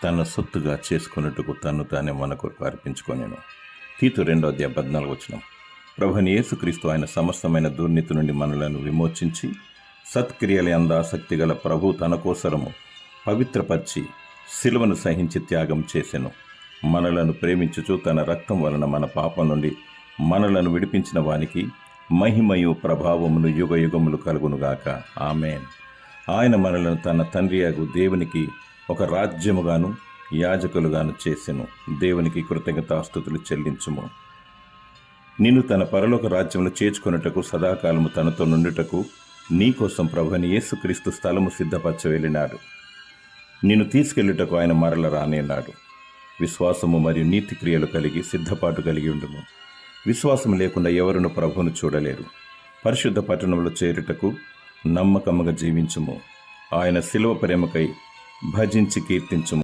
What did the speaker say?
తన సొత్తుగా చేసుకున్నట్టుకు తన్ను తానే మన కొరకు అర్పించుకొనెను. తీతు 2:14 ప్రభుని యేసుక్రీస్తు ఆయన సమస్తమైన దుర్నీతి నుండి మనలను విమోచించి సత్క్రియల యందు ఆసక్తి గల ప్రభు తన కోసరము పవిత్రపరిచి శిలువను సహించి త్యాగం చేసెను. మనలను ప్రేమించుచు తన రక్తం వలన మన పాపం నుండి మనలను విడిపించిన వానికి మహిమయు ప్రభావమును యుగయుగములు కలుగునుగాక. ఆమేన్. ఆయన మనలను తన తండ్రియగు దేవునికి ఒక రాజ్యముగాను యాజకులుగాను చేసెను. దేవునికి కృతజ్ఞతాస్తుతులు చెల్లించుము. నిన్ను తన పరలోక రాజ్యంలో చేర్చుకొనుటకు సదాకాలము తనతో నుండుటకు నీకోసం ప్రభుని యేసుక్రీస్తు స్థలము సిద్ధపరచ వెళ్ళినాడు. నిన్ను తీసుకెళ్ళుటకు ఆయన మరల రానేనాడు. విశ్వాసము మరియు నీతి క్రియలు కలిగి సిద్ధపాటు కలిగి ఉండుము. విశ్వాసం లేకుండా ఎవరును ప్రభువును చూడలేరు. పరిశుద్ధ పట్టణంలో చేరుటకు నమ్మకముగా జీవించుము. ఆయన శిలువ ప్రేమకై భజించి కీర్తించుము.